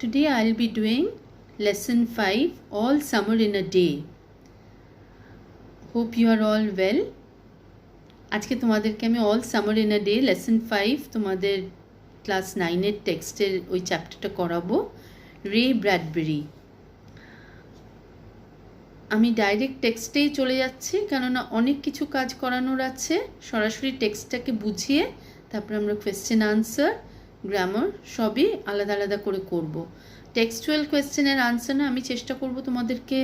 Today I'll be doing lesson 5 All Summer in a Day. Hope you are all well. আজকে তোমাদেরকে আমি all summer in a day lesson 5 তোমাদের class 9 এর টেক্সটের ওই চ্যাপ্টারটা করাবো, রে ব্র্যাডবেরি। আমি ডাইরেক্ট টেক্সটেই চলে যাচ্ছি, কেননা অনেক কিছু কাজ করানোর আছে। সরাসরি টেক্সটটাকে বুঝিয়ে তারপরে আমরা কোয়েশ্চেন আনসার, গ্রামার সবই আলাদা আলাদা করে করব। টেক্সচুয়াল কোয়েশ্চেনের আনসার না, আমি চেষ্টা করব তোমাদেরকে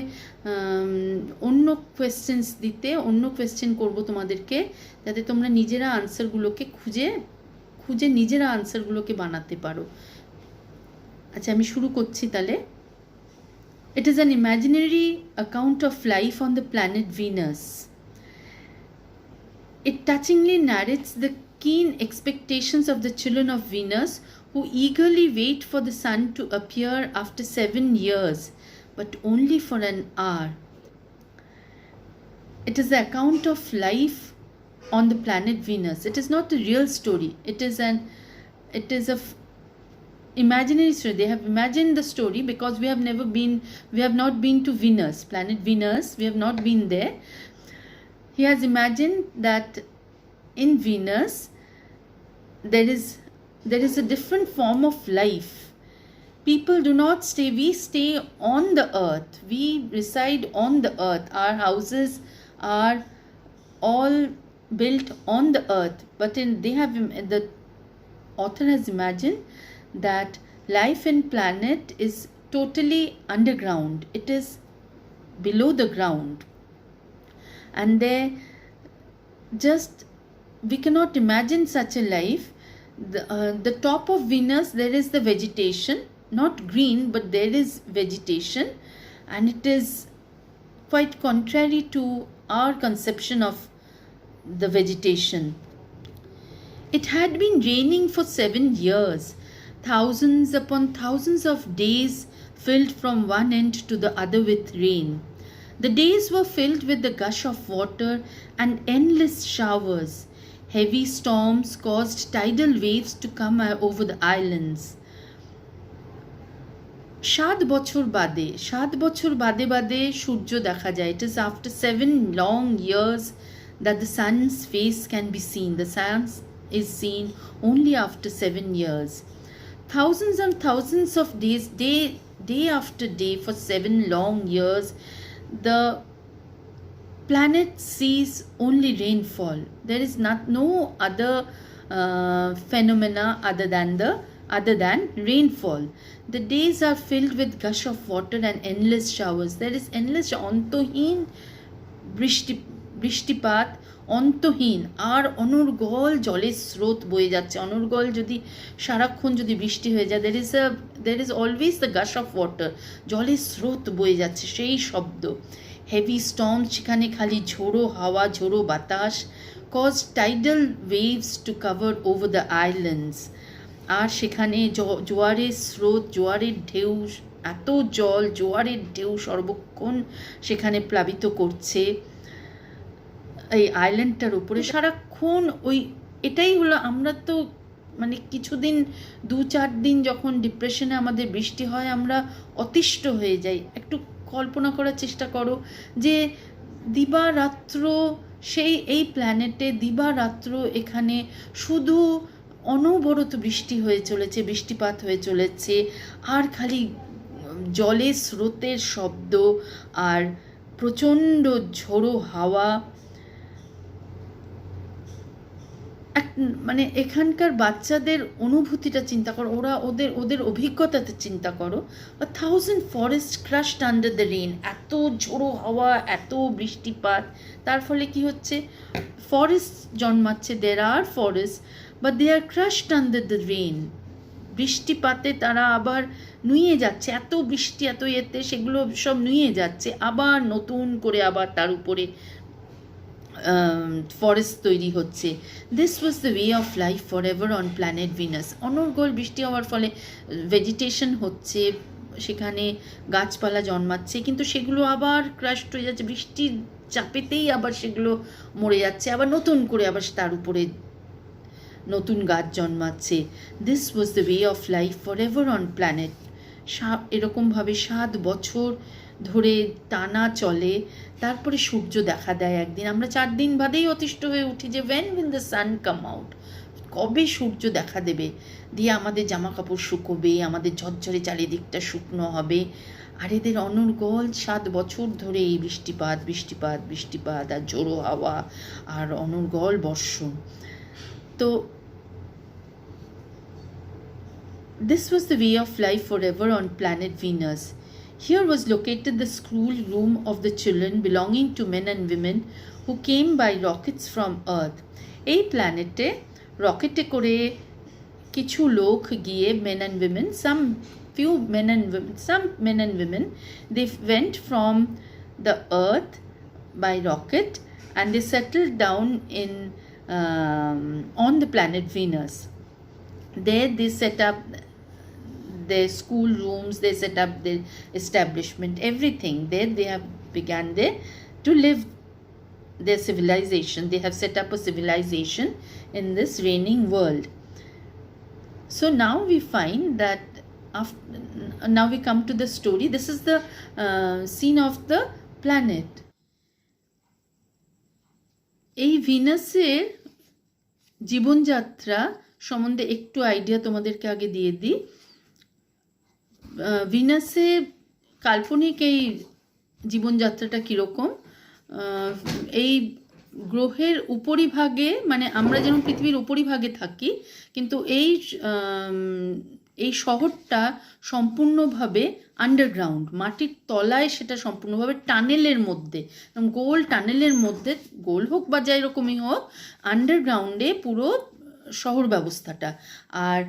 অন্য কোয়েশ্চেন্স দিতে, অন্য কোয়েশ্চেন করব তোমাদেরকে, যাতে তোমরা নিজেরা আনসারগুলোকে খুঁজে নিজেরা আনসারগুলোকে বানাতে পারো। আচ্ছা, আমি শুরু করছি তাহলে। It is an imaginary account of life on the planet Venus. It touchingly narrates the keen expectations of the children of Venus, who eagerly wait for the sun to appear after 7 years, but only for an hour. It is the account of life on the planet Venus. It is not a real story. It is a imaginary story. They have imagined the story because we have not been to Venus, planet Venus. We have not been there. He has imagined that in Venus there is a different form of life. People do not stay. We stay on the earth. We reside on the earth. Our houses are all built on the earth. But the author has imagined that life in planet is totally underground. It is below the ground. And we cannot imagine such a life. The top of Venus, there is the vegetation, not green, but there is vegetation, and it is quite contrary to our conception of the vegetation. It had been raining for 7 years. Thousands upon thousands of days filled from one end to the other with rain. The days were filled with the gush of water and endless showers. Heavy storms caused tidal waves to come over the islands. 7 বছর বাদে সূর্য দেখা যায়. It is after 7 long years that the sun's face can be seen. The sun is seen only after 7 years. Thousands and thousands of days, day after day, for 7 long years, the planet sees only rainfall. There is no other phenomena other than rainfall. The days are filled with gush of water and endless showers. There is endless অন্তহীন বৃষ্টিপাত, অন্তহীন আর অনর্গল জলের স্রোত বয়ে যাচ্ছে। অনর্গল যদি সারাক্ষণ যদি বৃষ্টি হয়ে যায়, there is always the gush of water, জলের স্রোত বয়ে যাচ্ছে, সেই শব্দ। হেভি স্টর্ম, সেখানে খালি ঝোড়ো হাওয়া, ঝোড়ো বাতাস, cause tidal waves to cover over the islands. আর সেখানে জোয়ারের স্রোত, জোয়ারের ঢেউ, এত জল, জোয়ারের ঢেউ সর্বক্ষণ সেখানে প্লাবিত করছে এই আইল্যান্ডটার উপরে সারাক্ষণ। এটাই হলো, আমরা তো মানে কিছুদিন 2-4 দিন যখন ডিপ্রেশনে আমাদের বৃষ্টি হয়, আমরা অতিষ্ঠ হয়ে যাই। একটু কল্পনা করার চেষ্টা করো যে দিবারাত্র এই প্ল্যানেটে দিবারাত্র এখানে শুধু অনবরত বৃষ্টি হয়ে চলেছে, বৃষ্টিপাত হয়ে চলেছে, আর খালি জলের স্রোতের শব্দ আর প্রচণ্ড ঝোড়ো হাওয়া। মানে এখানকার বাচ্চাদের অনুভূতিটা চিন্তা করো, ওদের অভিজ্ঞতাতে চিন্তা করো। 1000 forest crushed under the rain. এত ঝোড়ো হাওয়া, এত বৃষ্টিপাত, তার ফলে কি হচ্ছে, ফরেস্ট জন্মাচ্ছে। There are forest, but they are crushed under the rain. বৃষ্টিপাতে তারা আবার নুয়ে যাচ্ছে, এত বৃষ্টি এত সেগুলো সব নুয়ে যাচ্ছে, আবার নতুন করে আবার তার উপরে ফরেস্ট তৈরি হচ্ছে। This was the way of life for ever on planet Venus. অনর্গল বৃষ্টি হওয়ার ফলে ভেজিটেশন হচ্ছে, সেখানে গাছপালা জন্মাচ্ছে, কিন্তু সেগুলো আবার ক্রাশড হয়ে যাচ্ছে, বৃষ্টির চাপেতেই আবার সেগুলো মরে যাচ্ছে, আবার নতুন করে আবার তার উপরে নতুন গাছ জন্মাচ্ছে। This was the way of life for ever on planet এরকমভাবে 7 বছর ধরে টানা চলে। তারপরে সূর্য দেখা দেয় একদিন। আমরা 4 দিন বাদেই অতিষ্ঠ হয়ে উঠি যে when will the sun come out, কবে সূর্য দেখা দেবে, দিয়ে আমাদের জামা কাপড় শুকোবে, আমাদের ঝরঝরে চারিদিকটা শুকনো হবে। আর এদের অনর্গল 7 বছর ধরে এই বৃষ্টিপাত বৃষ্টিপাত বৃষ্টিপাত আর জোড়ো হাওয়া আর অনর্গল বর্ষণ। তো this was the way of life forever on planet Venus. Here was located the school room of the children belonging to men and women who came by rockets from Earth. এই প্ল্যানেটে রকেটে করে কিছু লোক গিয়ে men and women, some men and women, they went from the Earth by rocket and they settled down in on the planet Venus. There they set up their school rooms, they set up their establishment, everything. There they have began there to live their civilization. They have set up a civilization in this reigning world. So now we find that now we come to the story. This is the scene of the planet. এই ভিনাসের জীবনযাত্রা সম্বন্ধে একটু idea তোমাদেরকে আগে দিয়ে দিই। ভিনাসে কাল্পনিক এই জীবনযাত্রাটা কীরকম, এই গ্রহের উপরিভাগে, মানে আমরা যেমন পৃথিবীর উপরিভাগে থাকি, কিন্তু এই শহরটা সম্পূর্ণভাবে আন্ডারগ্রাউন্ড, মাটির তলায়, সেটা সম্পূর্ণভাবে টানেলের মধ্যে, গোল টানেলের মধ্যে, গোল হোক বা যাই রকমই হোক, আন্ডারগ্রাউন্ডে পুরো শহর ব্যবস্থাটা। আর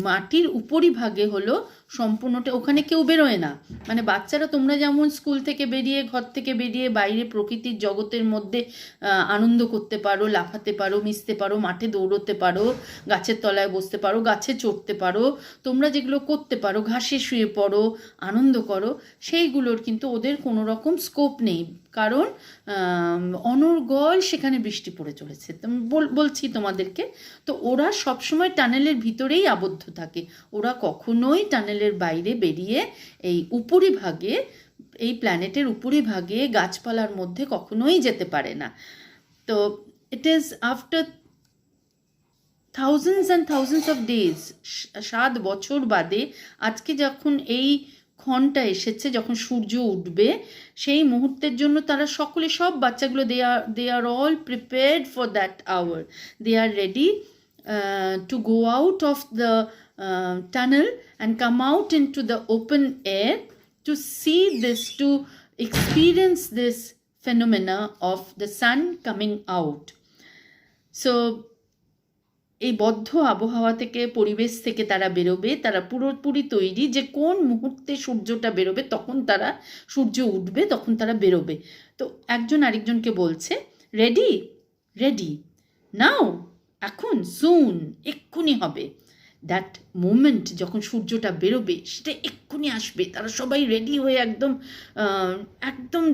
মাটির উপরিভাগে হলো সম্পূর্ণটা, ওখানে কেউ বেরোয় না। মানে বাচ্চারা, তোমরা যেমন স্কুল থেকে বেরিয়ে, ঘর থেকে বেরিয়ে বাইরে প্রকৃতির জগতের মধ্যে আনন্দ করতে পারো, লাফাতে পারো, মিশতে পারো, মাঠে দৌড়তে পারো, গাছের তলায় বসতে পারো, গাছে চড়তে পারো, তোমরা যেগুলো করতে পারো, ঘাসে শুয়ে পড়ো, আনন্দ করো, সেইগুলোর কিন্তু ওদের কোনো রকম স্কোপ নেই। কারণ অনর্গল সেখানে বৃষ্টি পড়ে চলেছে, বলছি তোমাদেরকে। তো ওরা সবসময় টানেলের ভিতরেই আবদ্ধ থাকে, ওরা কখনোই টানেলের বাইরে বেরিয়ে এই উপরিভাগে, এই প্ল্যানেটের উপরিভাগে গাছপালার মধ্যে কখনোই যেতে পারে না। তো it is after thousands and thousands of days, 7 বছর বাদে আজকে যখন এই ক্ষণটা এসেছে, যখন সূর্য উঠবে, সেই মুহূর্তের জন্য তারা সকলে, সব বাচ্চাগুলো, they are all prepared for that hour. They are ready to go out of the tunnel and come out into the open air to see this, to experience this phenomena of the sun coming out. So এই বদ্ধ আবহাওয়া থেকে, পরিবেশ থেকে তারা বেরোবে, তারা পুরোপুরি তৈরি যে কোন মুহূর্তে সূর্যটা বেরোবে, তখন তারা, সূর্য উঠবে তখন তারা বেরোবে। তো একজন আরেকজনকে বলছে, রেডি রেডি নাও, এখন, সুন, এক্ষুনি হবে। দ্যাট মোমেন্ট যখন সূর্যটা বেরোবে, সেটা এক্ষুনি আসবে। তারা সবাই রেডি হয়ে একদম একদম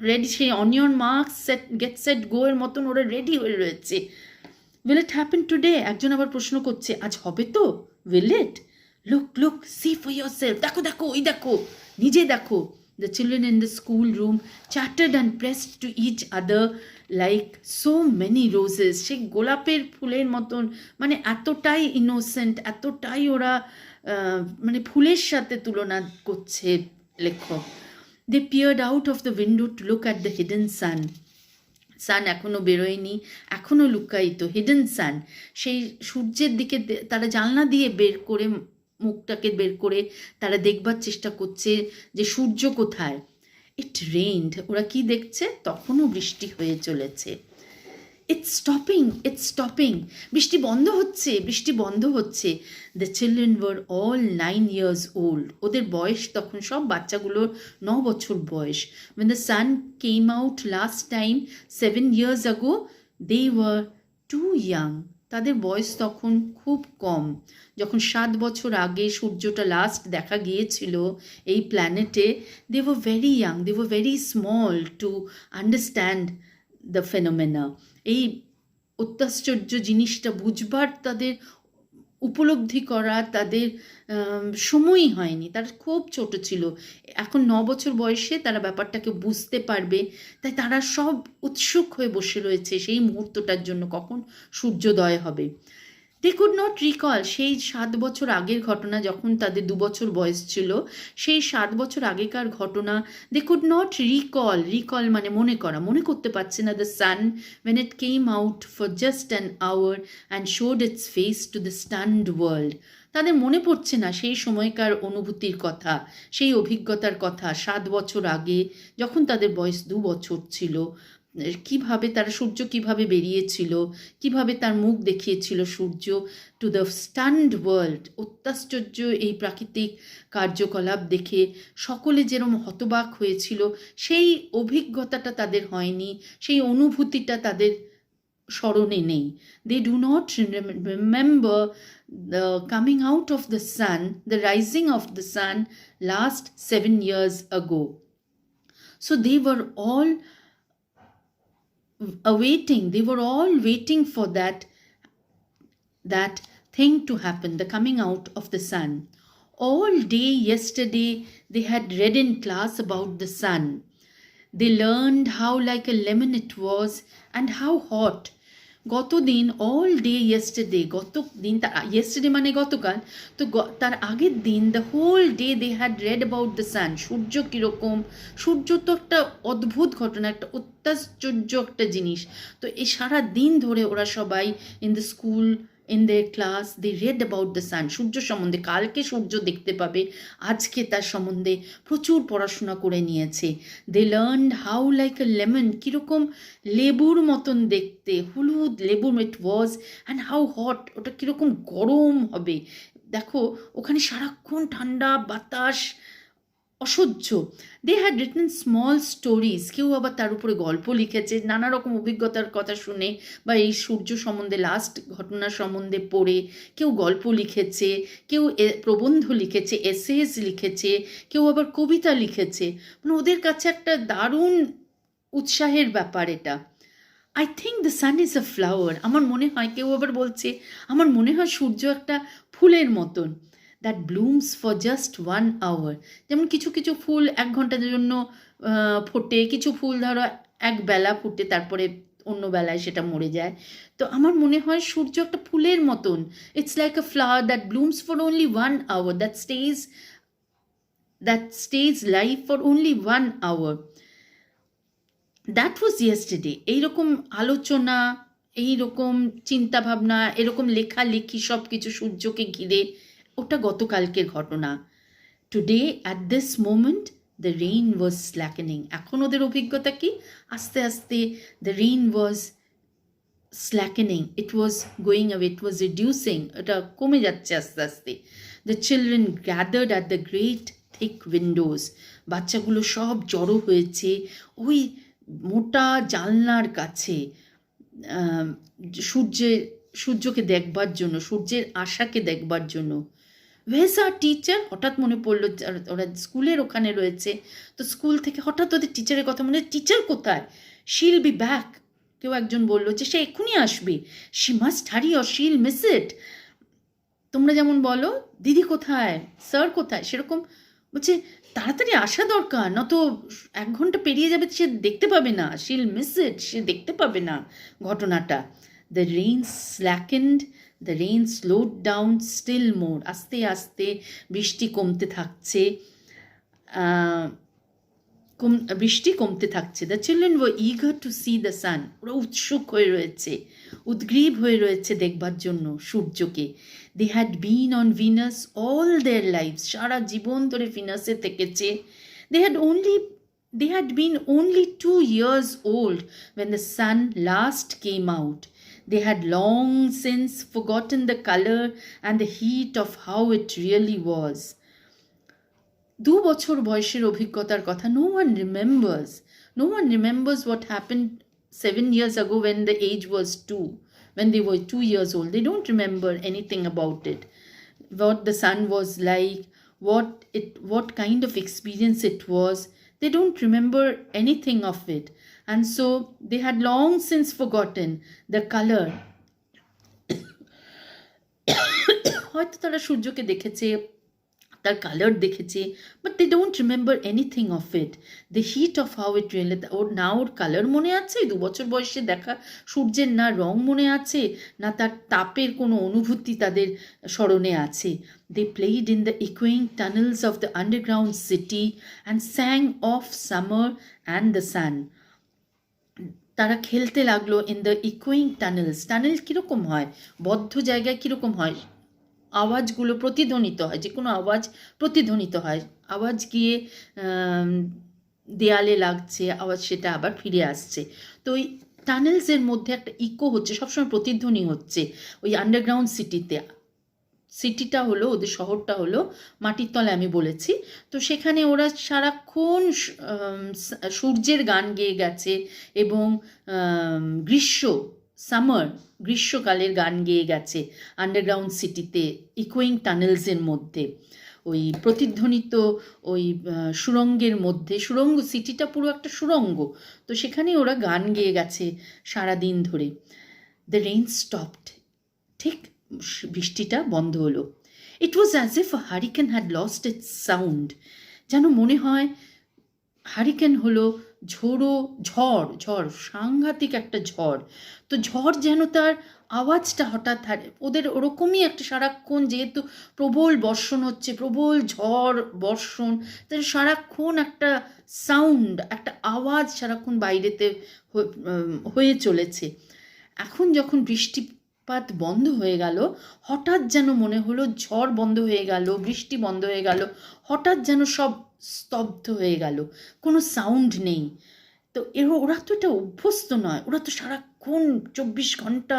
রেডি, সেই on your marks, set get set go এর মতন ওরা রেডি হয়ে রয়েছে। Will it happen today? একজন আবার প্রশ্ন করছে, আজ হবে তো? Will it? Look look, see for yourself, দেখো দেখো, ওই দেখো, নিজে দেখো। The children in the school room chattered and pressed to each other like so many roses. সেই গোলাপের ফুলের মতন, মানে এতটাই ইনোসেন্ট, এতটাই ওরা মানে ফুলের সাথে তুলনা করছে লেখক। They peered out of the window to look at the hidden sun. সান এখনও বেরোয়নি, এখনও লুকায়িত, হিডেন সান। সেই সূর্যের দিকে তারা জানলা দিয়ে বের করে, মুখটাকে বের করে তারা দেখবার চেষ্টা করছে যে সূর্য কোথায়। ইট রেইনড, ওরা কি দেখছে? তখনও বৃষ্টি হয়ে চলেছে। ইটস স্টপিং, ইটস স্টপিং, বৃষ্টি বন্ধ হচ্ছে, বৃষ্টি বন্ধ হচ্ছে। The children were all 9 years old. ওদের বয়স তখন, সব বাচ্চাগুলোর 9 বছর বয়স। when the sun came out last time 7 years ago, they were too young. তাদের বয়স তখন খুব কম। যখন 7 বছর আগে সূর্যটা লাস্ট দেখা গিয়েছিল এই প্ল্যানেটে, they were very young, they were very small to understand the phenomena. এই অত্যাশ্চর্য জিনিসটা বুঝবার তাদের উপলব্ধি করা তাদের সময়ই হয়নি, তারা খুব ছোট ছিল। এখন 9 বছর বয়সে তারা ব্যাপারটাকে বুঝতে পারবে, তাই তারা সব উৎসুক হয়ে বসে রয়েছে সেই মুহূর্তটার জন্য, কখন সূর্যোদয় হবে। দে কুড নট রিকল সেই 7 বছর আগের ঘটনা, যখন তাদের 2 বছর বয়স ছিল, সেই 7 বছর আগেকার ঘটনা। দে কুড নট রিকল মানে মনে করা, মনে করতে পারছে না। The sun when it came out for just an hour and showed its face to the stunned world, তাদের মনে পড়ছে না সেই সময়কার অনুভূতির কথা, সেই অভিজ্ঞতার কথা 7 বছর আগে, যখন তাদের বয়স 2 বছর ছিল। কিভাবে তারা, সূর্য কিভাবে বেরিয়েছিল, কিভাবে তার মুখ দেখিয়েছিল সূর্য টু দ্য স্টান্ড ওয়ার্ল্ড। অত্যাশ্চর্য এই প্রাকৃতিক কার্যকলাপ দেখে সকলে যেরকম হতবাক হয়েছিল, সেই অভিজ্ঞতাটা তাদের হয়নি, সেই অনুভূতিটা তাদের স্মরণে নেই। They do not remember the coming out of the sun, the rising of the sun last 7 years ago. So they were all they were all waiting for that thing to happen, the coming out of the sun. All day yesterday they had read in class about the sun. They learned how like a lemon it was and how hot. গতদিন, all day yesterday, গতদিন, yesterday মানে গতকাল, তো তার আগের দিন, the whole day they had read about the sun. সূর্য কীরকম, সূর্য তো একটা অদ্ভুত ঘটনা, একটা অত্যাশ্চর্য একটা জিনিস। তো এই সারা দিন ধরে ওরা সবাই in the school, in the class, they read about the sun, সূর্য সম্বন্ধে। কালকে সূর্য দেখতে পাবে, আজকে তার সম্বন্ধে প্রচুর পড়াশোনা করে নিয়েছে। They learned how like a lemon, কীরকম লেবুর মতন দেখতে, হলুদ লেবুর, it was, and how hot, ওটা কীরকম গরম হবে। দেখো ওখানে সারাক্ষণ ঠান্ডা বাতাস, অসহ্য। They had written small stories, কেউ আবার তার উপরে গল্প লিখেছে নানা রকম অভিজ্ঞতার কথা শুনে, বা এই সূর্য সম্বন্ধে লাস্ট ঘটনা সম্বন্ধে পড়ে কেউ গল্প লিখেছে, কেউ প্রবন্ধ লিখেছে, এসেজ লিখেছে, কেউ আবার কবিতা লিখেছে। মানে ওদের কাছে একটা দারুণ উৎসাহের ব্যাপার এটা। I think the sun is a flower, আমার মনে হয়, কেউ আবার বলছে আমার মনে হয় সূর্য একটা ফুলের মতন, that blooms for just 1 hour। যেমন কিছু কিছু ফুল 1 ঘন্টার জন্য ফোটে, কিছু ফুল ধরো একবেলা ফুটে, তারপরে অন্য বেলায় সেটা মরে যায়। তো আমার মনে হয় সূর্য একটা ফুলের মতন, it's like a flower that blooms for only 1 hour, that stage life for only 1 hour. That was yesterday. এইরকম আলোচনা, এইরকম চিন্তাভাবনা, এরকম লেখালেখি, সব কিছু সূর্যকে ঘিরে, ওটা গতকালকের ঘটনা। Today at this moment the rain was slackening. এখন ওদের অভিজ্ঞতা কি, আস্তে আস্তে the rain was slackening, it was going away, it was reducing, এটা কমে যাচ্ছে আস্তে আস্তে। The children gathered at the great thick windows, বাচ্চাগুলো সব জড়ো হয়েছে ওই মোটা জানলার কাছে, সূর্যকে দেখবার জন্য, সূর্যের আশাকে দেখবার জন্য। ওয়েস আর টিচার, হঠাৎ মনে পড়লো, ওরা স্কুলের ওখানে রয়েছে, তো স্কুল থেকে হঠাৎ ওদের টিচারের কথা মনে, টিচার কোথায়, শিল বি ব্যাক। কেউ একজন বললো যে সে এক্ষুনি আসবে, শি মাস্ট হারি অর শিল মিস ইট। তোমরা যেমন বলো দিদি কোথায়, স্যার কোথায়, সেরকম বলছে তাড়াতাড়ি আসা দরকার, নত 1 ঘন্টা পেরিয়ে যাবে, সে দেখতে পাবে না, শিল মিস ইট, সে দেখতে পাবে না ঘটনাটা। The rain slackened, the rain slowed down still more, আস্তে আস্তে বৃষ্টি কমতে থাকছে, বৃষ্টি কমতে থাকছে। The children were eager to see the sun, ওরা উৎসুক হয়ে রয়েছে, উদ্গ্রীব হয়ে রয়েছে দেখবার জন্য সূর্যকে। They had been on Venus all their lives, সারা জীবন ধরে ভিনাসে থেকেছে। They had been only 2 years old when the sun last came out. They had long since forgotten the color and the heat of how it really was. 2 বছর বয়সের অভিজ্ঞতার কথা, no one remembers what happened 7 years ago when the age was 2, when they were 2 years old. They don't remember anything about it, what the sun was like, what kind of experience it was. They don't remember anything of it, and so they had long since forgotten the color হয়তো তারা সূর্যকে দেখেছে, তার colour দেখেছে, but they don't remember anything of it, the heat of how it really. ওর না ওর colour মনে আছে 2 বছর বয়সে দেখা সূর্যের, না রং মনে আছে, না তার তাপের কোনো অনুভূতি তাদের স্মরণে আছে। দে প্লেড ইন দ্য ইকুইং tunnels of the underground city and sang of summer and the sun. তারা খেলতে লাগলো ইন দ্য ইকুইং টানেলস। টানেল কীরকম হয়, বদ্ধ জায়গায় কীরকম হয়, আওয়াজগুলো প্রতিধ্বনিত হয়, যে কোনো আওয়াজ প্রতিধ্বনিত হয়, আওয়াজ গিয়ে দেয়ালে লাগছে, আওয়াজ সেটা আবার ফিরে আসছে। তো ওই টানেলসের মধ্যে একটা ইকো হচ্ছে, সবসময় প্রতিধ্বনি হচ্ছে ওই আন্ডারগ্রাউন্ড সিটিতে। সিটিটা হলো ওদের শহরটা হলো মাটির তলায়, আমি বলেছি। তো সেখানে ওরা সারাক্ষণ সূর্যের গান গেয়ে গেছে এবং গ্রীষ্মকালের গান গেয়ে গেছে আন্ডারগ্রাউন্ড সিটিতে, ইকোয়িং টানেলসের মধ্যে, ওই প্রতিধ্বনিত ওই সুড়ঙ্গের মধ্যে। সুড়ঙ্গ, সিটিটা পুরো একটা সুড়ঙ্গ, তো সেখানে ওরা গান গেয়ে গেছে সারাদিন ধরে। দ্য রেইন স্টপড, ঠিক বৃষ্টিটা বন্ধ হলো। It was as if a hurricane had lost its sound. যেন মনে হয় হারিকেন হলো ঝড়, সাংঘাতিক একটা ঝড়। তো ঝড় যেন তার আওয়াজটা হঠাৎ ওদের ওরকমই একটা সারাক্ষণ, যেহেতু প্রবল বর্ষণ হচ্ছে, প্রবল ঝড় বর্ষণ, তার সারাক্ষণ একটা সাউন্ড, একটা আওয়াজ সারাক্ষণ বাইরেতে হয়ে চলেছে। এখন যখন বৃষ্টিপাত বন্ধ হয়ে গেল, হঠাৎ যেন মনে হলো ঝড় বন্ধ হয়ে গেল, বৃষ্টি বন্ধ হয়ে গেল, হঠাৎ যেন সব স্তব্ধ হয়ে গেল, কোনো সাউন্ড নেই। তো ওরা তো এটা অভ্যস্ত নয়, ওরা তো সারাক্ষণ 24 ঘন্টা,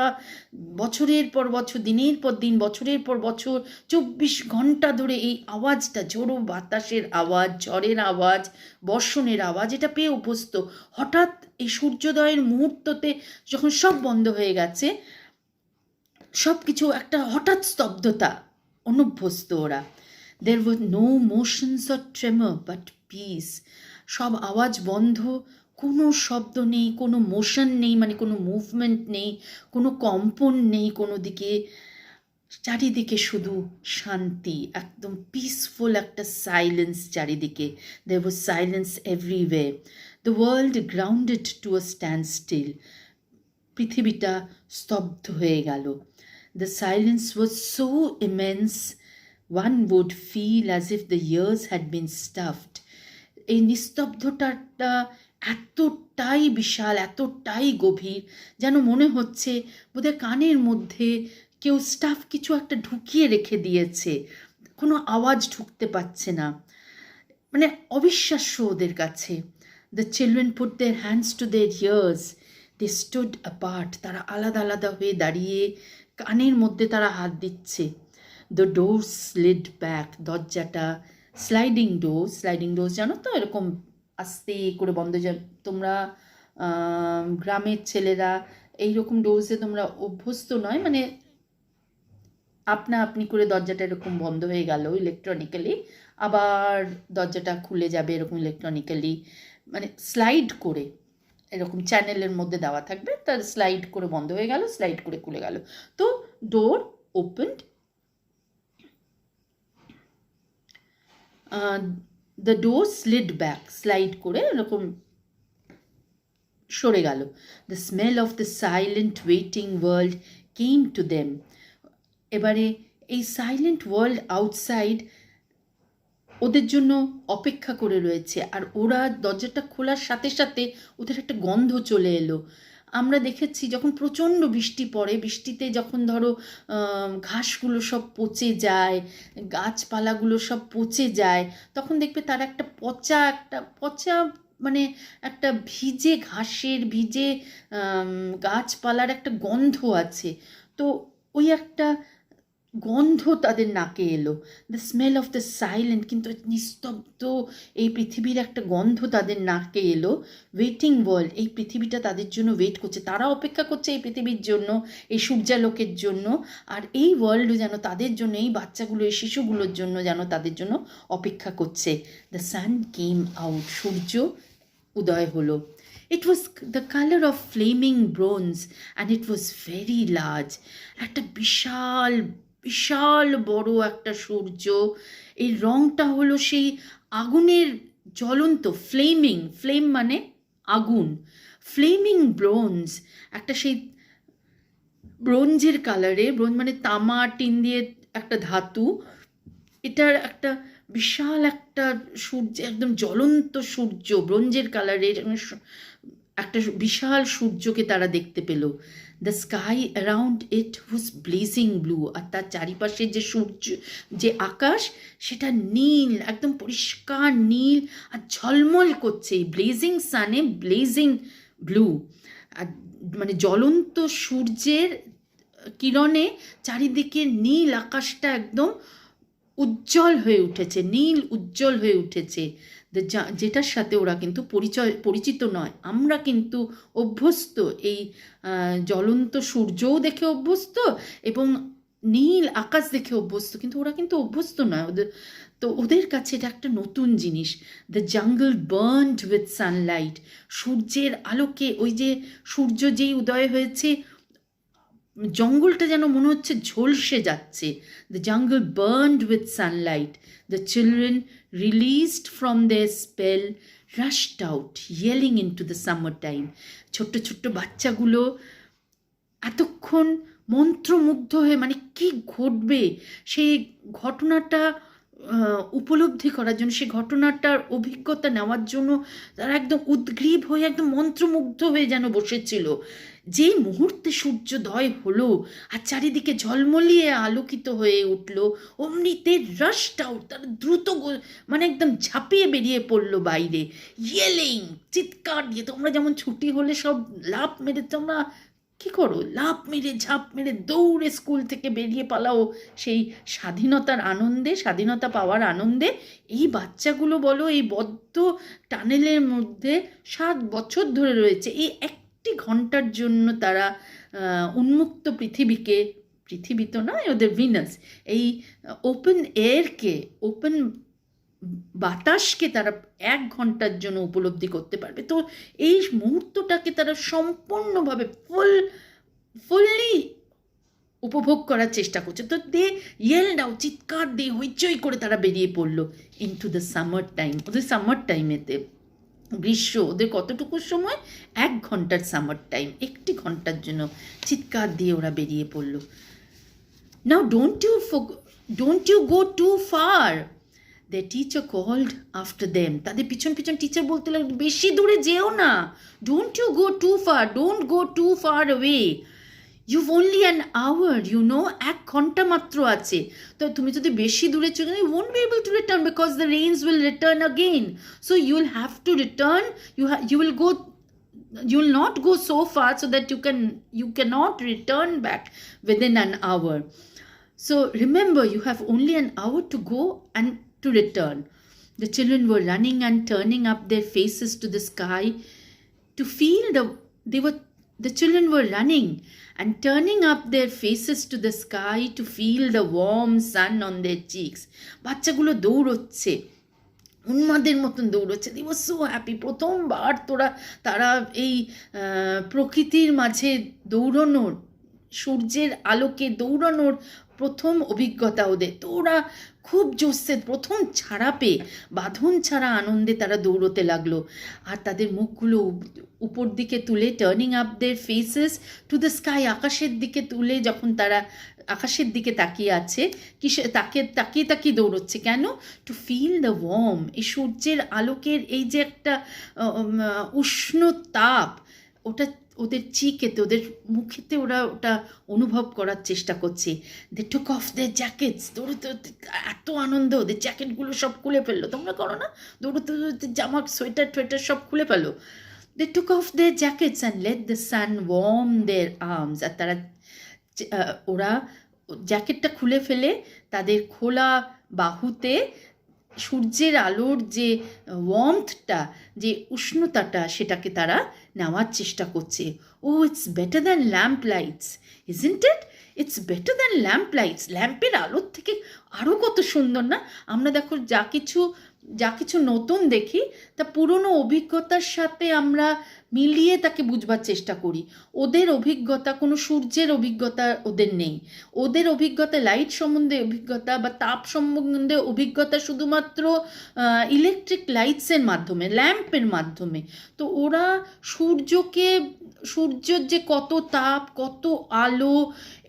বছরের পর বছর, দিনের পর দিন, বছরের পর বছর 24 ঘন্টা ধরে এই আওয়াজটা, ঝোড়ো বাতাসের আওয়াজ, ঝড়ের আওয়াজ, বর্ষণের আওয়াজ, এটা পেয়ে অভ্যস্ত। হঠাৎ এই সূর্যোদয়ের মুহূর্ততে যখন সব বন্ধ হয়ে গেছে, সব কিছু একটা হঠাৎ স্তব্ধতা, অনভ্যস্ত ওরা। There were no motions or tremor but peace. সব আওয়াজ বন্ধ, কোনো শব্দ নেই, কোনো মোশন নেই, মানে কোনো মুভমেন্ট নেই, কোনো কম্পন নেই কোনো দিকে, চারিদিকে শুধু শান্তি, একদম পিসফুল একটা সাইলেন্স চারিদিকে। There was silence everywhere. The world grounded to a standstill. পৃথিবীটা স্তব্ধ হয়ে গেল। The silence was so immense, one would feel as if the years had been stuffed. এই নিস্তব্ধতাটা এতটাই বিশাল, এতটাই গভীর, যেন মনে হচ্ছে বোধহয় কানের মধ্যে কেউ স্টাফ কিছু একটা ঢুকিয়ে রেখে দিয়েছে, কোনো আওয়াজ ঢুকতে পাচ্ছে না, মানে অবিশ্বাস্য ওদের কাছে। The children put their hands to their ears, they stood apart, তারা আলাদা আলাদা হয়ে দাঁড়িয়ে কানের মধ্যে তারা হাত দিচ্ছে। দ্য ডোর স্লিড ব্যাক, দরজাটা, স্লাইডিং ডোর জানো তো, এরকম আস্তে করে বন্ধ যায়। তোমরা গ্রামের ছেলেরা এইরকম ডোরসে তোমরা অভ্যস্ত নয়, মানে আপনা আপনি করে দরজাটা এরকম বন্ধ হয়ে গেল ইলেকট্রনিক্যালি, আবার দরজাটা খুলে যাবে এরকম ইলেকট্রনিক্যালি, মানে স্লাইড করে, এরকম চ্যানেলের মধ্যে দেওয়া থাকবে, তার স্লাইড করে বন্ধ হয়ে গেল, স্লাইড করে খুলে গেল। তো door opened, the door slid back, slide করে এরকম সরে গেল। The smell of the silent waiting world came to them. এবারে এই সাইলেন্ট ওয়ার্ল্ড আউটসাইড ওদের জন্য অপেক্ষা করে রয়েছে, আর ওরা দরজাটা খোলার সাথে সাথে ওদের একটা গন্ধ চলে এলো। আমরা দেখেছি যখন প্রচণ্ড বৃষ্টি পড়ে, বৃষ্টিতে যখন ধরো ঘাসগুলো সব পচে যায়, গাছপালাগুলো সব পচে যায়, তখন দেখবে তার একটা পচা মানে একটা ভিজে ঘাসের, ভিজে গাছপালার একটা গন্ধ আছে। তো ওই একটা গন্ধ তাদের নাকে এলো, the smell of the silent, কিন্তু নিস্তব্ধ এই পৃথিবীর একটা গন্ধ তাদের নাকে এলো। ওয়েটিং ওয়ার্ল্ড, এই পৃথিবীটা তাদের জন্য ওয়েট করছে, তারা অপেক্ষা করছে এই পৃথিবীর জন্য, এই সূর্যালোকের জন্য, আর এই ওয়ার্ল্ডও যেন তাদের জন্য, এই বাচ্চাগুলো, এই শিশুগুলোর জন্য যেন তাদের জন্য অপেক্ষা করছে। দ্য সান কেম আউট, সূর্য উদয় হলো। It was the color of flaming bronze and it was very large. একটা বিশাল বিশাল বড় একটা সূর্য। এই রংটা হলো সেই আগুনের জ্বলন্ত ফ্লেম মানে আগুন, ফ্লেমিং ব্রোঞ্জ, একটা সেই ব্রোঞ্জের কালারে, ব্রোঞ্জ মানে তামা টিন দিয়ে একটা ধাতু, এটার একটা বিশাল একটা সূর্য, একদম জ্বলন্ত সূর্য ব্রোঞ্জের কালারের একটা বিশাল সূর্যকে তারা দেখতে পেল। The sky around it was blazing blue, আর তার চারিপাশে যে সূর্য, যে আকাশ, সেটা নীল, একদম পরিষ্কার নীল আর ঝলমল করছে। ব্লেজিং সানে ব্লেজিং ব্লু, আর মানে জ্বলন্ত সূর্যের কিরণে চারিদিকে নীল আকাশটা একদম উজ্জ্বল হয়ে উঠেছে, নীল উজ্জ্বল হয়ে উঠেছে, যেটার সাথে ওরা কিন্তু পরিচিত নয়। আমরা কিন্তু অভ্যস্ত, এই জ্বলন্ত সূর্যও দেখে অভ্যস্ত এবং নীল আকাশ দেখে অভ্যস্ত, কিন্তু ওরা কিন্তু অভ্যস্ত নয়। ওদের কাছে এটা একটা নতুন জিনিস। The jungle burned with Sunlight, সূর্যের আলোকে, ওই যে সূর্য যেই উদয় হয়েছে, জঙ্গলটা যেন মনে হচ্ছে ঝলসে যাচ্ছে। The jungle burned with sunlight, the children released from their spell rushed out yelling into the summer time. ছোট্ট ছোট্ট বাচ্চাগুলো এতক্ষণ মন্ত্রমুগ্ধ হয়ে, মানে কি ঘটবে সেই ঘটনাটা উপলব্ধি করার জন্য, সেই ঘটনাটার অভিজ্ঞতা নেওয়ার জন্য তারা একদম উদ্গ্রীব হয়ে, একদম মন্ত্রমুগ্ধ হয়ে যেন বসেছিল। যেই মুহূর্তে সূর্যোদয় হলো আর চারিদিকে ঝলমলিয়ে আলোকিত হয়ে উঠলো, অমনিতে রাশড আউট, তারা দ্রুত মানে একদম ঝাঁপিয়ে বেরিয়ে পড়লো বাইরে, ইয়েলিং, চিৎকার দিয়ে। তোমরা যেমন ছুটি হলে সব লাফ মেরে, তোমরা কী করো, লাফ মেরে ঝাঁপ মেরে দৌড়ে স্কুল থেকে বেরিয়ে পালাও সেই স্বাধীনতার আনন্দে, স্বাধীনতা পাওয়ার আনন্দে। এই বাচ্চাগুলো বলো, এই বদ্ধ টানেলের মধ্যে 7 বছর ধরে রয়েছে, এই একটি ঘন্টার জন্য তারা উন্মুক্ত পৃথিবীকে, পৃথিবী তো নয় ওদের, ভিনাস, এই ওপেন এয়ারকে, ওপেন বাতাসকে তারা 1 ঘন্টার জন্য উপলব্ধি করতে পারবে। তো এই মুহূর্তটাকে তারা সম্পূর্ণভাবে ফুললি উপভোগ করার চেষ্টা করছে। তো দে ইয়েলড আউট, চিৎকার দিয়ে হইচই করে তারা বেরিয়ে পড়লো ইনটু দ্য সামার টাইম। ওদের সামার টাইমেতে, গ্রীষ্ম, ওদের কতটুকু সময়, 1 ঘন্টার সামার টাইম, 1 ঘন্টার জন্য চিৎকার দিয়ে ওরা বেরিয়ে পড়লো। Now don't you go too far, the teacher called after them. তাদের পিছন পিছন টিচার বলতে লাগলো, বেশি দূরে যেও না, don't you go too far, don't go too far away, you've only an hour, you know, 1 ঘন্টা মাত্র আছে। তো তুমি যদি বেশি দূরে চলে যাও, you won't be able to return because the rains will return again, so you will have to return, you will not go so far so that you cannot return back within an hour. So remember, you have only an hour to go and to return. The children were running and turning up their faces to the sky to feel the children were running and turning up their faces to the sky to feel the warm sun on their cheeks. বাচ্চাগুলো দৌড়চ্ছে, উন্মাদের মতন দৌড়চ্ছে। they were so happy. প্রথমবার তারা এই প্রকৃতির মাঝে দৌড়ানোর, সূর্যের আলোকে দৌড়ানোর প্রথম অভিজ্ঞতা ওদের। তো ওরা খুব জোশে প্রথম ছাড়া পেয়ে, বাঁধন ছাড়া আনন্দে তারা দৌড়তে লাগলো। আর তাদের মুখগুলো উপর দিকে তুলে, turning up there faces to the sky, আকাশের দিকে তুলে, যখন তারা আকাশের দিকে তাকিয়ে আছে, তাকিয়ে দৌড়চ্ছে কেন? টু ফিল দ্য ওয়ার্ম, এই সূর্যের আলোকের এই যে একটা উষ্ণ তাপ, ওটা ওদের চিকেতে, ওদের মুখেতে ওরা ওটা অনুভব করার চেষ্টা করছে। দে টুক অফ দের জ্যাকেটস, দৌড়তে এত আনন্দ, ওদের জ্যাকেটগুলো সব খুলে ফেললো। তোমরা করো না, দৌড়তে দৌড়তে জামা, সোয়েটার টোয়েটার সব খুলে ফেলো। They took off their jackets and let the sun warm their arms. আর ওরা জ্যাকেটটা খুলে ফেলে তাদের খোলা বাহুতে সূর্যের আলোর যে ওয়ার্মথটা, যে উষ্ণতাটা, সেটাকে তারা নেওয়ার চেষ্টা করছে। Oh it's better than lamp lights, isn't it? It's better than lamp lights. ল্যাম্পের আলোর থেকে আরও কত সুন্দর না? আমরা দেখো যা কিছু নতুন দেখি, তা পুরনো অভিজ্ঞতার সাথে আমরা মিলিয়ে তাকে বুঝবার চেষ্টা করি। ওদের অভিজ্ঞতা, কোনো সূর্যের অভিজ্ঞতা ওদের নেই। ওদের অভিজ্ঞতা, লাইট সম্বন্ধে অভিজ্ঞতা বা তাপ সম্বন্ধে অভিজ্ঞতা শুধুমাত্র ইলেকট্রিক লাইটসের মাধ্যমে, ল্যাম্পের মাধ্যমে। তো ওরা সূর্যের যে কত তাপ, কত আলো,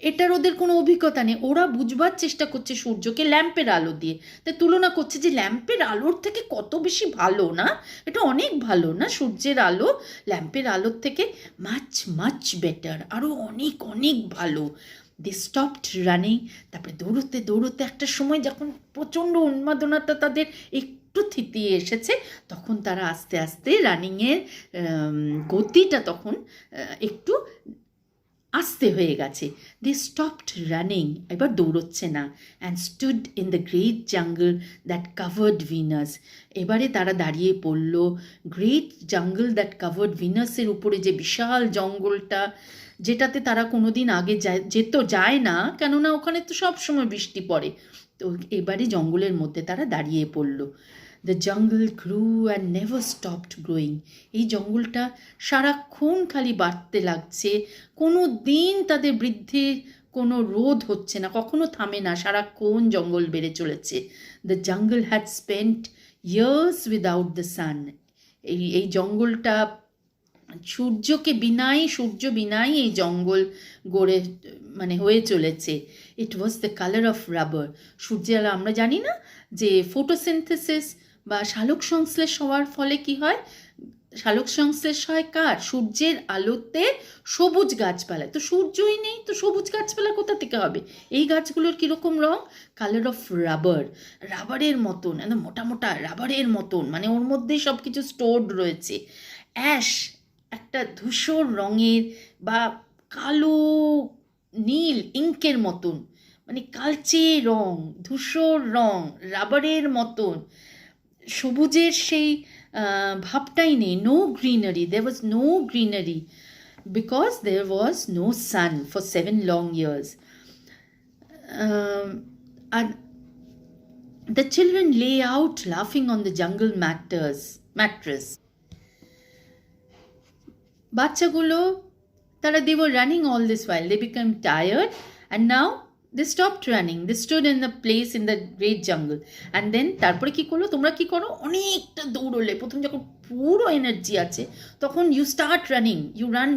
এটার ওদের কোনো অভিজ্ঞতা নেই। ওরা বুঝবার চেষ্টা করছে সূর্যকে ল্যাম্পের আলো দিয়ে। তাই তুলনা করছে যে ল্যাম্পের আলোর থেকে কত বেশি ভালো না, এটা অনেক ভালো না, সূর্যের আলো ল্যাম্পের আলোর থেকে মাচ মাচ বেটার, আরও অনেক অনেক ভালো। দে স্টপড রানিং। তারপরে দৌড়তে দৌড়তে একটা সময় যখন প্রচণ্ড উন্মাদনাটা তাদের একটু থিতিয়ে এসেছে, তখন তারা আস্তে আস্তে রানিংয়ের গতিটা তখন একটু আস্তে হয়ে গেছে। দে স্টপড রানিং, এবার দৌড়চ্ছে না। And stood in the great jungle that covered Venus. এবারে তারা দাঁড়িয়ে পড়ল গ্রেট জাঙ্গল দ্যাট কাভার্ড ভিনাসের উপরে, যে বিশাল জঙ্গলটা, যেটাতে তারা কোনোদিন আগে যায় না, কেননা ওখানে তো সব সময় বৃষ্টি পড়ে। তো এবারে জঙ্গলের মধ্যে তারা দাঁড়িয়ে পড়ল। The jungle grew and never stopped growing. এই জঙ্গলটা সারাক্ষণ খালি বাড়তে লাগছে, কোনো দিন তাদের বৃদ্ধির কোনো রোধ হচ্ছে না, কখনো থামে না, সারাক্ষণ জঙ্গল বেড়ে চলেছে। The jungle had spent years without the sun. এই জঙ্গলটা সূর্য বিনাই এই জঙ্গল গড়ে হয়ে চলেছে। It was the colour of rubber. সূর্যের আমরা জানি না যে ফটোসিনথেসিস বা সালোক সংশ্লেষ হওয়ার ফলে কি হয়, সালোক সংশ্লেষ হয় কার? সূর্যের আলোতে সবুজ গাছপালায়। তো সূর্যই নেই, তো সবুজ গাছপালা কোথা থেকে হবে? এই গাছগুলোর কীরকম রং? কালার অফ রাবার, রাবারের মতন, মোটা মোটা রাবারের মতন, ওর মধ্যেই সব কিছু স্টোর্ড রয়েছে। অ্যাশ, একটা ধূসর রঙের বা কালো নীল ইঙ্কের মতন, কালচে রং, ধূসর রং, রাবারের মতন, সবুজের সেই ভাবটাই নেই। No greenery, there was no greenery because there was no sun for 7 long years. And the children lay out laughing on the jungle mattress. বাচ্চাগুলো তারা, they were running all this while, they became tired and now they stopped running. They stood in the place in the great jungle. And then তারপরে কি করলো? তোমরা কি করো? অনেকটা দৌড়লে, প্রথম যখন পুরো এনার্জি আছে তখন you start running, you run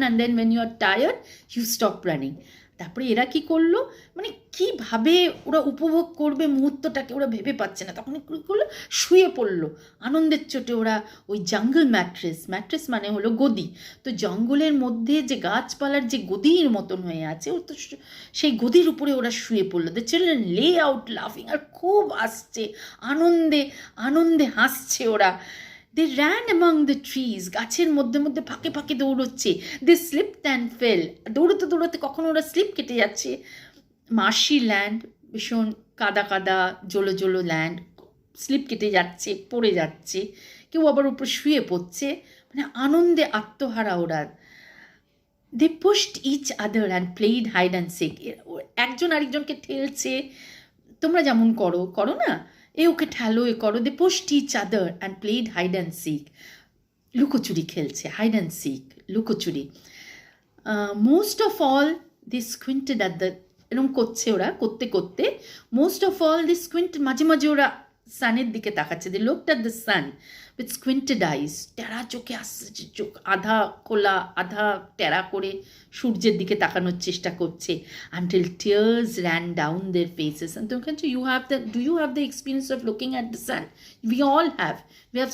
and then when you are tired you stop running. তারপরে এরা কি করলো, কিভাবে ওরা উপভোগ করবে মুহূর্তটাকে ওরা ভেবে পাচ্ছে না, তখন কি করলো? শুয়ে পড়লো আনন্দের চোটে ওরা ওই জঙ্গল ম্যাট্রেস হলো গদি। তো জঙ্গলের মধ্যে যে গাছপালার যে গদির মতন হয়ে আছে, ও তো সেই গদির উপরে ওরা শুয়ে পড়লো। দ্য চিলড্রেন লে আউট লাফিং, আর খুব হাসছে, আনন্দে হাসছে ওরা। They ran among the trees, গাছের মধ্যে ফাঁকে দৌড়চ্ছে। They slipped and fell, দৌড়তে কখনো ওরা স্লিপ কেটে যাচ্ছে। মার্শি ল্যান্ড, ভীষণ কাদা জলো ল্যান্ড, স্লিপ কেটে যাচ্ছে, পড়ে যাচ্ছে, কেউ আবার উপর শুয়ে পড়ছে, আনন্দে আত্মহারা ওরা। They pushed each other and played hide and seek. একজন আরেকজনকে ঠেলছে, তোমরা যেমন করো না, এ ওকে ঠেলো, এ করো। They pushed each other and played hide and seek. লুকোচুরি খেলছে, হাইড অ্যান্ড সিক, লুকোচুরি। Most of all they squinted at the, এরকম করছে ওরা, করতে most of all they squinted, মাঝে ওরা সানের দিকে তাকাচ্ছে। They looked at the sun with squinted eyes, টেরা চোখে আসছে, চোখ আধা খোলা আধা টেরা করে সূর্যের দিকে তাকানোর চেষ্টা করছে। Until tears ran down their faces. And do you have the experience of looking at the sun? We all have. We have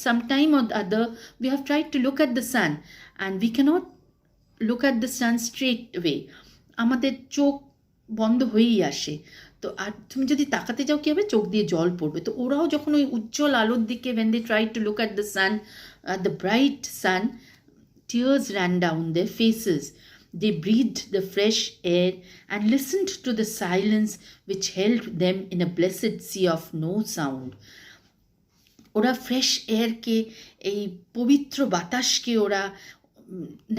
some time or other we have tried to look at the sun and we cannot look at the sun straight away. আমাদের চোখ বন্ধ হয়েই আসে। তো আর তুমি যদি তাকাতে যাও কী হবে? চোখ দিয়ে জল পড়বে। তো ওরাও যখন ওই উজ্জ্বল আলোর দিকে, when they tried to look at the sun, the bright sun, tears ran down their faces. They breathed the fresh air and listened to the silence which held them in a blessed sea of no sound. ওরা fresh এয়ারকে, এই পবিত্র বাতাসকে ওরা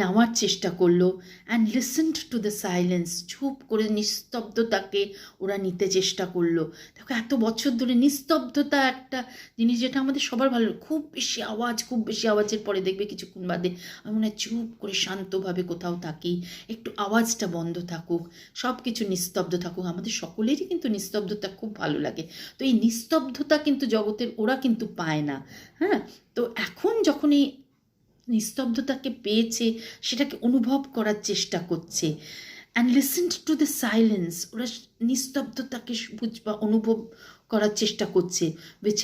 নেওয়ার চেষ্টা করলো and listened to the silence, চুপ করে নিস্তব্ধতাকে ওরা নিতে চেষ্টা করলো। দেখো এত বছর ধরে নিস্তব্ধতা একটা জিনিস যেটা আমাদের সবার ভালো, খুব বেশি আওয়াজ, খুব বেশি আওয়াজের পরে দেখবে কিছুক্ষণ বাদে আমি মনে হয় চুপ করে শান্তভাবে কোথাও থাকি, একটু আওয়াজটা বন্ধ থাকুক, সব কিছু নিস্তব্ধ থাকুক। আমাদের সকলেরই কিন্তু নিস্তব্ধতা খুব ভালো লাগে। তো এই নিস্তব্ধতা কিন্তু জগতের ওরা কিন্তু পায় না। হ্যাঁ, তো এখন যখন এই নিস্তব্ধতাকে পেয়েছে সেটাকে অনুভব করার চেষ্টা করছে। And listened to the silence, ওরা নিস্তব্ধতাকে বুঝবা অনুভব করার চেষ্টা করছে, which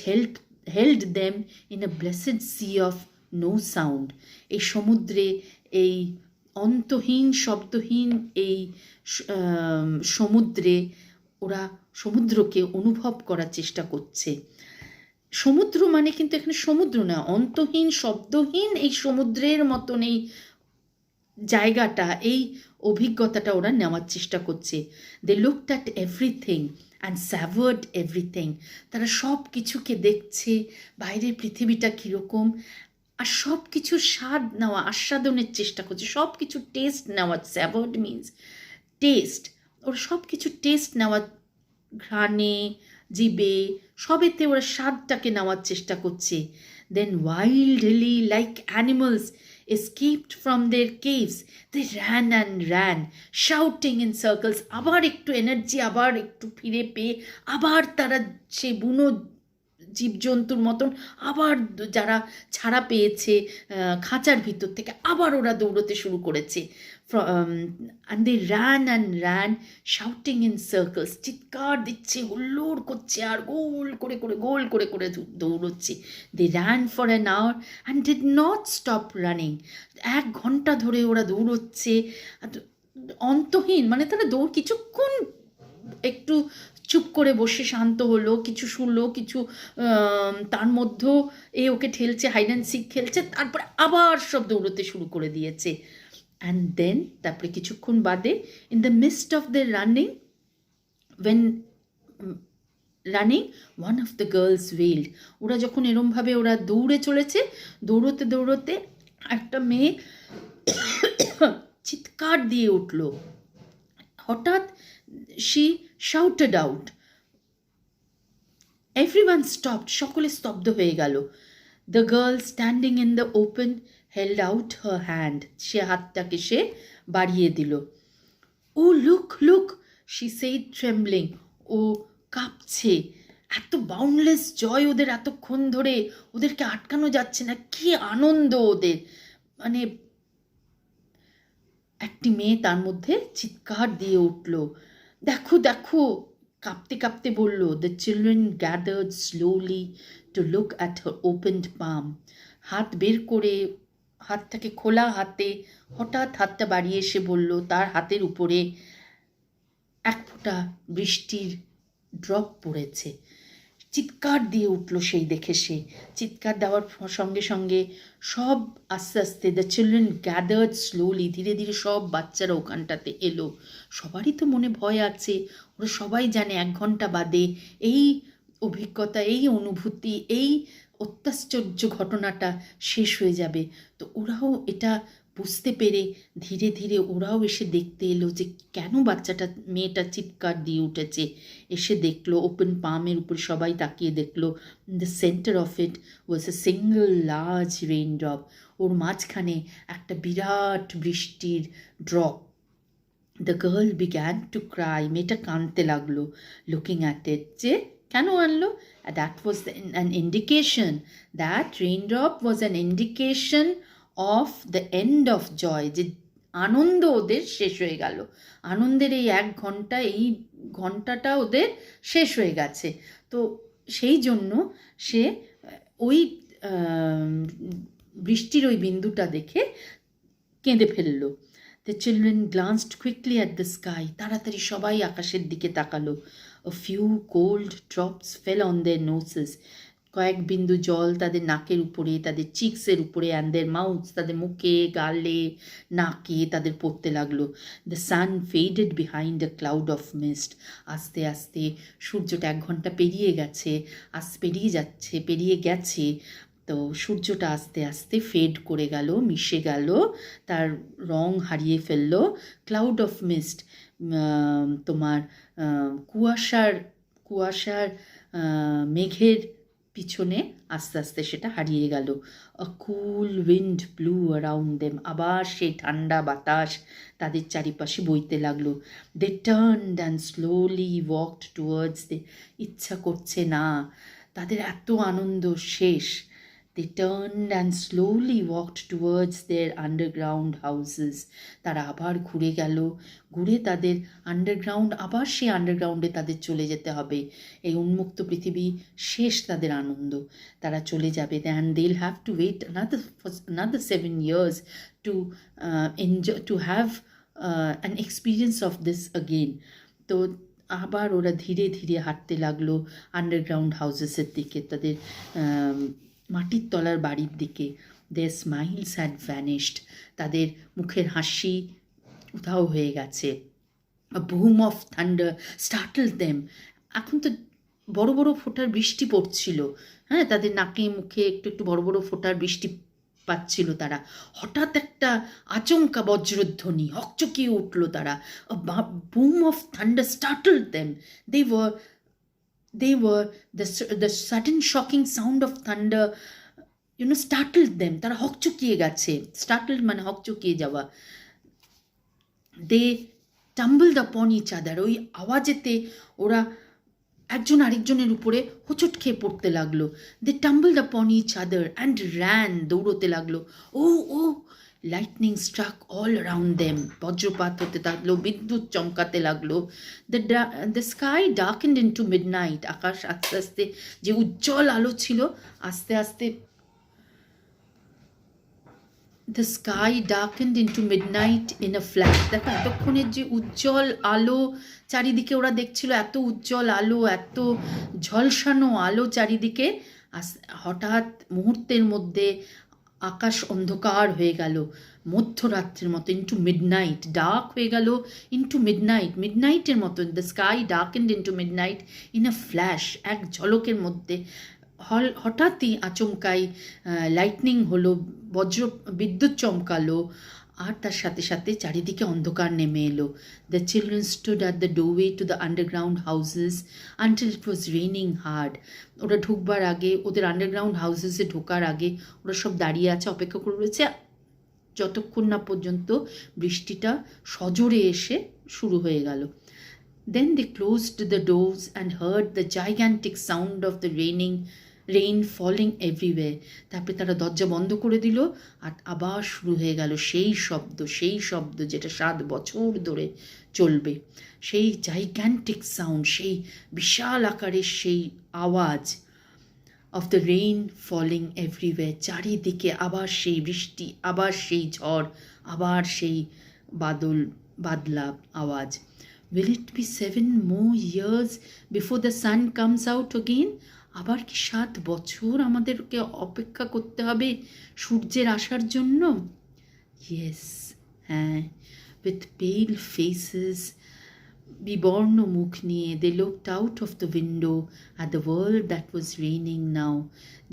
held them in a blessed sea of no sound. এই সমুদ্রে, এই অন্তহীন শব্দহীন এই সমুদ্রে ওরা সমুদ্রকে অনুভব করার চেষ্টা করছে। সমুদ্র মানে কিন্তু এখানে সমুদ্র না, অন্তহীন শব্দহীন এই সমুদ্রের মতন এই জায়গাটা, এই অভিজ্ঞতাটা ওরা নেওয়ার চেষ্টা করছে। They looked at everything and savoured everything. তারা সব কিছুকে দেখছে, বাইরের পৃথিবীটা কীরকম, আর সব কিছুর স্বাদ নেওয়া, আস্বাদনের চেষ্টা করছে, সব কিছু টেস্ট নেওয়া। স্যাভার্ড মিনস টেস্ট, ওরা সব কিছু টেস্ট নেওয়া, ঘ্রাণে, জিবে, সবেতে ওরা স্বাদটাকে নেওয়ার চেষ্টা করছে। Then wildly like animals escaped from their caves, they ran and ran, shouting in circles. আবার একটু এনার্জি, আবার একটু ফিরে পেয়ে আবার তারা সেই বুনো জীবজন্তুর মতন আবার যারা ছাড়া পেয়েছে খাঁচার ভিতর থেকে, আবার ওরা দৌড়তে শুরু করেছে। and they ran and ran, shouting in circles. চিৎকার দিচ্ছে, হুল্লোড় করছে, আর গোল করে করে দৌড়চ্ছে। they ran for an hour and did not stop running. 1 ঘন্টা ধরে ওরা দৌড়চ্ছে, অন্তহীন, মানে তারা কিছুক্ষণ একটু চুপ করে বসে শান্ত হলো, কিছু শুনলো, কিছু তার মধ্যেও ওকে ঠেলছে, হাইড অ্যান্ড সিক খেলছে, তারপরে আবার সব দৌড়তে শুরু করে দিয়েছে। অ্যান্ড দেন তারপরে কিছুক্ষণ বাদে, in the mist of the running one of the girls wailed. ওরা যখন এরমভাবে ওরা দৌড়ে চলেছে, দৌড়তে একটা মেয়ে চিৎকার দিয়ে উঠল। হঠাৎ she shouted out. Everyone stopped. সকলে স্তব্ধ হয়ে গেল। The girl standing in the open held out her hand. সে হাতটাকে সে বাড়িয়ে দিল। Oh, look, she said trembling. ও কাঁপছে। এত বাউন্ডলেস জয় ওদের, এতক্ষণ ধরে ওদেরকে আটকানো যাচ্ছে না, কি আনন্দ ওদের। মানে একটি মেয়ে তার মধ্যে চিৎকার দিয়ে উঠল, দেখো, কাঁপতে বলল। The children gathered slowly to look at her opened palm. হাত বের করে, হাতটাকে খোলা হাতে হঠাৎ হাতটা বাড়িয়ে এসে বলল, তার হাতের উপরে 1 ফোঁটা বৃষ্টির ড্রপ পড়েছে। চিৎকার দিয়ে উঠল সেই দেখে। সে চিৎকার দেওয়ার সঙ্গে সঙ্গে সব আস্তে আস্তে, দ্য চিলড্রেন গ্যাদার্ড স্লোলি, ধীরে ধীরে সব বাচ্চারা ওখানটাতে এলো। সবারই তো মনে ভয় আছে, ওরা সবাই জানে 1 ঘন্টা বাদে এই অভিজ্ঞতা, এই অনুভূতি, এই অত্যাশ্চর্য ঘটনাটা শেষ হয়ে যাবে। তো ওরাও এটা বুঝতে পেরে ধীরে ধীরে ওরাও এসে দেখতে এলো যে কেন মেয়েটা চিৎকার দিয়ে উঠেছে। এসে দেখলো ওপেন পামের উপর সবাই তাকিয়ে দেখলো, the centre of it was a single large rain drop. ওর মাঝখানে একটা বিরাট বৃষ্টির drop. The girl began to cry, মেয়েটা কাঁদতে লাগলো। লুকিং অ্যাট ইট, যে কেন আনলো? That was an indication, that rain drop was an indication of the end of joy, যে আনন্দ ওদের শেষ হয়ে গেল। আনন্দের এই 1 ঘন্টা, এই ঘন্টাটা ওদের শেষ হয়ে গেছে। তো সেই জন্য সে ওই বৃষ্টির ওই বিন্দুটা দেখে কেঁদে ফেললো। The children glanced quickly at the sky, তাড়াতাড়ি সবাই আকাশের দিকে তাকালো। A few cold drops fell on their noses, কয়েক বিন্দু জল তাদের নাকের উপরে, তাদের চিক্সের উপরে, অ্যান্ড দেয়ার মাউথস, তাদের মুখে, গালে, নাকে তাদের পড়তে লাগলো। The sun faded behind a cloud of mist, আস্তে আস্তে সূর্যটা 1 ঘন্টা পেরিয়ে গেছে, পেরিয়ে গেছে, তো সূর্যটা আস্তে আস্তে ফেড করে গেল, মিশে গেল, তার রং হারিয়ে ফেললো। ক্লাউড অফ মিস্ট, তোমার কুয়াশার মেঘের পিছনে আস্তে আস্তে সেটা হারিয়ে গেল। A cool wind blew around them, আবার সেই ঠান্ডা বাতাস তাদের চারিপাশে বইতে লাগলো। They turned and slowly walked towards they, ইচ্ছা করছে না, তাদের এত আনন্দ শেষ। They turned and slowly walked towards their underground houses. তারা আবার ঘুরে গেল, ঘুরে তাদের আন্ডারগ্রাউন্ড, আবার সেই আন্ডারগ্রাউন্ডে তাদের চলে যেতে হবে। এই উন্মুক্ত পৃথিবী শেষ তাদের আনন্দ, তারা চলে যাবে। and they'll have to wait another 7 years to enjoy, to have an experience of this again. তো আবার ওরা ধীরে ধীরে হাঁটতে লাগলো আন্ডারগ্রাউন্ড হাউসেসের দিকে, তাদের মাটির তলার বাড়ির দিকে। their smiles had vanished, তাদের মুখের হাসি উধাও হয়ে গেছে। a boom of thunder startled them, এখন তো বড় বড় ফোঁটার বৃষ্টি পড়ছিল, হ্যাঁ, তাদের নাকে মুখে একটু একটু বড় বড় ফোঁটার বৃষ্টি পাচ্ছিল তারা। হঠাৎ একটা আচমকা বজ্রধ্বনি, হকচকিয়ে উঠল তারা। a boom of thunder startled them. They were the sudden shocking sound of thunder, startled them. তারা হকচকিয়ে গেছে, startled মানে হকচকিয়ে যাওয়া। they tumbled upon each other, ওই আওয়াজেতে ওরা একজন আরেকজনের উপরে হোঁচট খেয়ে পড়তে লাগলো। they tumbled upon each other and ran, দৌড়তে লাগলো। ও lightning struck all around them, বজ্রপাত হতে লাগলো, বিদ্যুৎ চমকাতে লাগলো। the sky darkened into midnight, আকাশ আস্তে আস্তে, যে উজ্জ্বল আলো ছিল, আস্তে আস্তে the sky darkened into midnight in a flash. দেখো এতক্ষণের যে উজ্জ্বল আলো চারিদিকে ওরা দেখছিল, এত উজ্জ্বল আলো, এত ঝলসানো আলো চারিদিকে, হঠাৎ মুহূর্তের মধ্যে আকাশ অন্ধকার হয়ে গেল, মধ্যরাত্রের মতো। ইন্টু মিডনাইট, ডার্ক হয়ে গেল ইন্টু মিডনাইটের মতো। The sky ডার্কেন্ড into midnight in a flash, এক ঝলকের মধ্যে। হঠাৎই আচমকাই লাইটনিং হলো, বিদ্যুৎ চমকালো, আর তার সাথে সাথে চারিদিকে অন্ধকার নেমে এলো। The children stood at the doorway to the underground houses until it was raining hard. ওরা ঢুকবার আগে, ওদের আন্ডারগ্রাউন্ড হাউসেসে ঢোকার আগে ওরা সব দাঁড়িয়ে আছে, অপেক্ষা করে রয়েছে, যতক্ষণ না পর্যন্ত বৃষ্টিটা সজোরে এসে শুরু হয়ে গেল। Then they closed the doors and heard the gigantic sound of the rain falling everywhere. তারপরে তারা দরজা বন্ধ করে দিল, আর আবার শুরু হয়ে গেল সেই শব্দ যেটা 7 বছর ধরে চলবে। সেই জাইগ্যান্টিক সাউন্ড, সেই বিশাল আকারের সেই আওয়াজ, of the rain falling everywhere. চারিদিকে আবার সেই বৃষ্টি, আবার সেই ঝড়, আবার সেই বাদলা আওয়াজ। Will it be 7 more years before the sun comes out again? আবার কি 7 বছর আমাদেরকে অপেক্ষা করতে হবে সূর্যের আসার জন্য? Yes, হ্যাঁ। With pale faces, বিবর্ণ মুখ নিয়ে, they looked out of the window at the world that was raining now.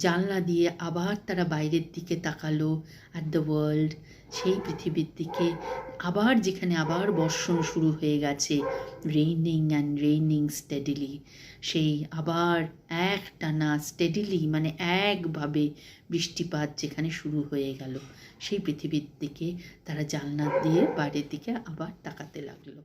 জানলা দিয়ে আবার তারা বাইরের দিকে তাকালো, at the world, সেই পৃথিবীর দিকে, আবার যেখানে আবার বর্ষণ শুরু হয়ে গেছে, raining and raining steadily. সেই আবার একটানা steadily মানে একভাবে বৃষ্টিপাত যেখানে শুরু হয়ে গেল, সেই পৃথিবীর দিকে তারা জানলা দিয়ে বাইরের দিকে আবার তাকাতে লাগলো।